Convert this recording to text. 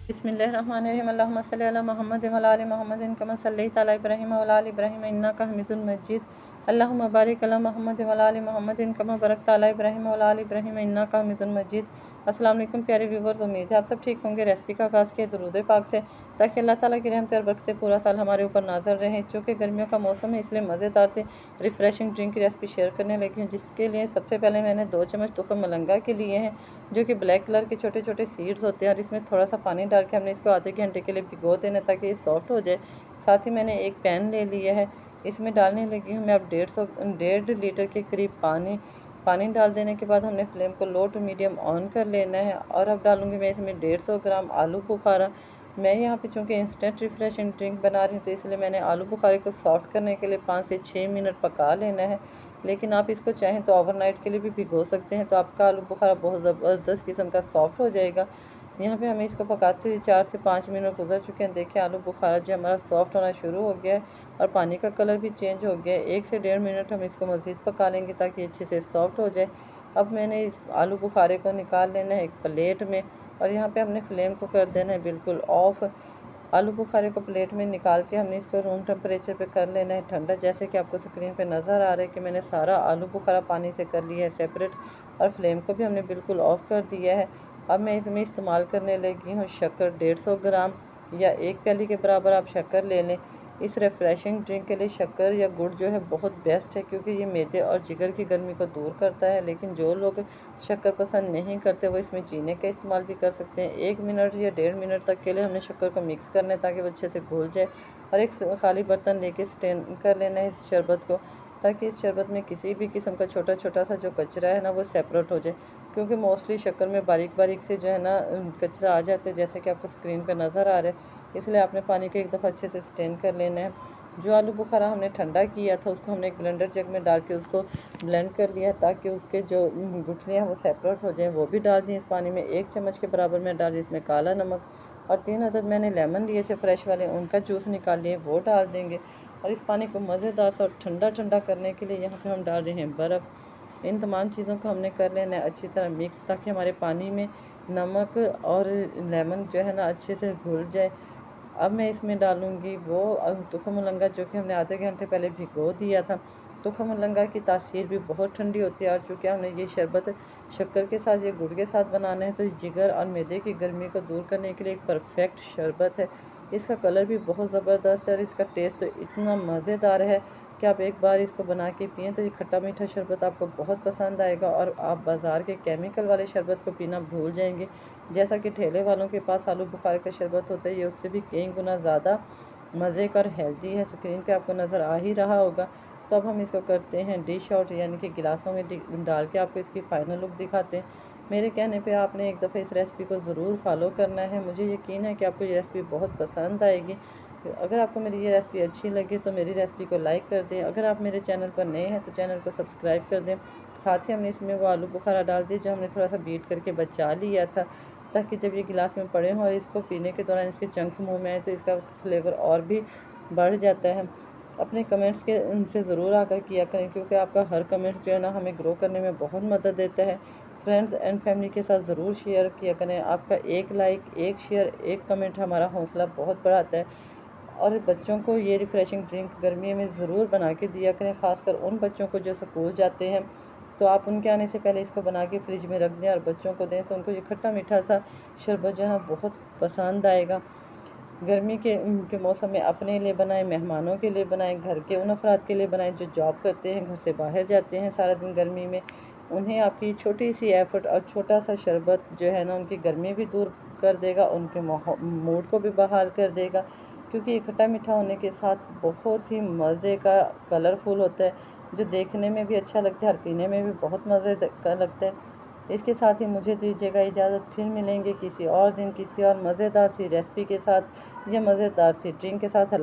बिस्मिल्लाहिर्रहमानिर्रहीम अल्लाहुम्मा सल्लि अला मुहम्मद व अला आलि मुहम्मद कमा सल्लैता अला इब्राहीम व अला आलि इब्राहीम इन्नका हमीदुम मजीद। अल्लाहुम्मा बारिक अला मुहम्मद व अला आलि मुहम्मद कमा बारकता अला इब्राहीम व अला आलि इब्राहीम इन्नका हमीदुम मजीद। अस्सलाम वालेकुम प्यारे व्यूवर्स, उम्मीद है आप सब ठीक होंगे। रेसिपी का आगाज़ किया दुरूद पाक से, ताकि अल्लाह ताला की रहमत और बरकतें पूरा साल हमारे ऊपर नाज़र रहें। चूँकि गर्मियों का मौसम है, इसलिए मज़ेदार से रिफ़्रेशिंग ड्रिंक की रेसिपी शेयर करने लगी हूँ। जिसके लिए सबसे पहले मैंने 2 चम्मच तुख़म मलंगा के लिए हैं, जो कि ब्लैक कलर के छोटे छोटे सीड्स होते हैं। और इसमें थोड़ा सा पानी डाल के हमने इसको आधे घंटे के लिए भिगो देना, ताकि ये सॉफ्ट हो जाए। साथ ही मैंने एक पैन ले लिया है, इसमें डालने लगी हूँ मैं अब 1.5 लीटर के करीब पानी डाल देने के बाद हमने फ्लेम को लो टू मीडियम ऑन कर लेना है। और अब डालूंगी मैं इसमें 150 ग्राम आलू बुखारा। मैं यहाँ पे चूँकि इंस्टेंट रिफ्रेशिंग ड्रिंक बना रही हूँ, तो इसलिए मैंने आलू बुखारे को सॉफ्ट करने के लिए 5 से 6 मिनट पका लेना है। लेकिन आप इसको चाहें तो ओवरनाइट के लिए भी भिगो सकते हैं, तो आपका आलू बुखारा बहुत ज़बरदस्त किस्म का सॉफ्ट हो जाएगा। यहाँ पे हमें इसको पकाते हुए 4 से 5 मिनट गुजर चुके हैं। देखिए आलू बुखारा जो हमारा सॉफ्ट होना शुरू हो गया है और पानी का कलर भी चेंज हो गया है। 1 से 1.5 मिनट हम इसको मज़ीद पका लेंगे, ताकि अच्छे से सॉफ्ट हो जाए। अब मैंने इस आलू बुखारे को निकाल लेना है एक प्लेट में, और यहाँ पे हमने फ्लेम को कर देना है बिल्कुल ऑफ। आलू बुखारे को प्लेट में निकाल के हमने इसको रूम टेम्परेचर पे कर लेना है ठंडा। जैसे कि आपको स्क्रीन पे नज़र आ रहा है कि मैंने सारा आलू बुखारा पानी से कर लिया है सेपरेट, और फ्लेम को भी हमने बिल्कुल ऑफ़ कर दिया है। अब मैं इसमें इस्तेमाल करने लगी हूँ शक्कर 150 ग्राम, या 1 प्याली के बराबर आप शक्कर ले लें। इस रिफ़्रेशिंग ड्रिंक के लिए शक्कर या गुड़ जो है बहुत बेस्ट है, क्योंकि ये मैदे और जिगर की गर्मी को दूर करता है। लेकिन जो लोग शक्कर पसंद नहीं करते, वो इसमें चीनी का इस्तेमाल भी कर सकते हैं। 1 मिनट या 1.5 मिनट तक के लिए हमने शक्कर को मिक्स करना है, ताकि वो अच्छे से घुल जाए। और एक खाली बर्तन लेके स्टेन कर लेना है इस शरबत को, ताकि इस शरबत में किसी भी किस्म का छोटा छोटा सा जो कचरा है ना, वो सेपरेट हो जाए। क्योंकि मोस्टली शक्कर में बारीक बारीक से जो है ना कचरा आ जाते हैं, जैसे कि आपको स्क्रीन पे नज़र आ रहा है। इसलिए आपने पानी को एक दफ़ा अच्छे से स्टेन कर लेना है। जो आलू बुखारा हमने ठंडा किया था, उसको हमने एक ब्लेंडर जग में डाल के उसको ब्लेंड कर लिया, ताकि उसके जो गुठलियाँ हैं वो सेपरेट हो जाएं। वो भी डाल दी इस पानी में। 1 चम्मच के बराबर मैं डाल रही इसमें काला नमक, और 3 अदद मैंने लेमन लिए थे फ्रेश वाले, उनका जूस निकाल लिए, वो डाल देंगे। और इस पानी को मज़ेदार सा और ठंडा ठंडा करने के लिए यहाँ पे हम डाल रहे हैं बर्फ़। इन तमाम चीज़ों को हमने कर लेना है अच्छी तरह मिक्स, ताकि हमारे पानी में नमक और लेमन जो है ना अच्छे से घुल जाए। अब मैं इसमें डालूँगी वो तुख़म मलंगा, जो कि हमने आधे घंटे पहले भिगो दिया था। तुख़म मलंगा की तासीर भी बहुत ठंडी होती है, और चूँकि हमने ये शरबत शक्कर के साथ या गुड़ के साथ बनाना है, तो जिगर और मैदे की गर्मी को दूर करने के लिए एक परफेक्ट शरबत है। इसका कलर भी बहुत ज़बरदस्त है, और इसका टेस्ट तो इतना मज़ेदार है कि आप एक बार इसको बना के पिएँ तो ये खट्टा मीठा शरबत आपको बहुत पसंद आएगा, और आप बाज़ार के केमिकल वाले शरबत को पीना भूल जाएंगे। जैसा कि ठेले वालों के पास आलू बुखारे का शरबत होता है, ये उससे भी कई गुना ज़्यादा मज़े का और हेल्दी है। स्क्रीन पे आपको नज़र आ ही रहा होगा। तो अब हम इसको करते हैं डिश आउट, यानी कि गिलासों में डाल के आपको इसकी फ़ाइनल लुक दिखाते हैं। मेरे कहने पे आपने एक दफ़ा इस रेसिपी को ज़रूर फॉलो करना है। मुझे यकीन है कि आपको ये रेसिपी बहुत पसंद आएगी। अगर आपको मेरी ये रेसिपी अच्छी लगे तो मेरी रेसिपी को लाइक कर दें। अगर आप मेरे चैनल पर नए हैं तो चैनल को सब्सक्राइब कर दें। साथ ही हमने इसमें वो आलू बुखारा डाल दिया, जो हमने थोड़ा सा बीट करके बचा लिया था, ताकि जब ये गिलास में पड़े हों और इसको पीने के दौरान इसके चंक्स मुंह में आए, तो इसका फ्लेवर और भी बढ़ जाता है। अपने कमेंट्स के उनसे ज़रूर आगाह किया करें, क्योंकि आपका हर कमेंट जो है ना हमें ग्रो करने में बहुत मदद देता है। फ्रेंड्स एंड फैमिली के साथ ज़रूर शेयर किया करें। आपका एक लाइक, एक शेयर, एक कमेंट हमारा हौसला बहुत बढ़ाता है। और बच्चों को ये रिफ़्रेशिंग ड्रिंक गर्मी में ज़रूर बना के दिया करें, ख़ासकर उन बच्चों को जो स्कूल जाते हैं। तो आप उनके आने से पहले इसको बना के फ्रिज में रख दें और बच्चों को दें, तो उनको ये खट्टा मीठा सा शरबत जो है ना बहुत पसंद आएगा। गर्मी के मौसम में अपने लिए बनाएं, मेहमानों के लिए बनाएं, घर के उन अफराद के लिए बनाएं जो जॉब करते हैं, घर से बाहर जाते हैं सारा दिन गर्मी में। उन्हें आपकी छोटी सी एफ़र्ट और छोटा सा शरबत जो है ना उनकी गर्मी भी दूर कर देगा, उनके मूड को भी बहाल कर देगा। क्योंकि ये खट्टा मीठा होने के साथ बहुत ही मज़े का कलरफुल होता है, जो देखने में भी अच्छा लगता है और पीने में भी बहुत मज़े का लगता है। इसके साथ ही मुझे दीजिएगा इजाज़त। फिर मिलेंगे किसी और दिन किसी और मज़ेदार सी रेसिपी के साथ या मज़ेदार सी ड्रिंक के साथ।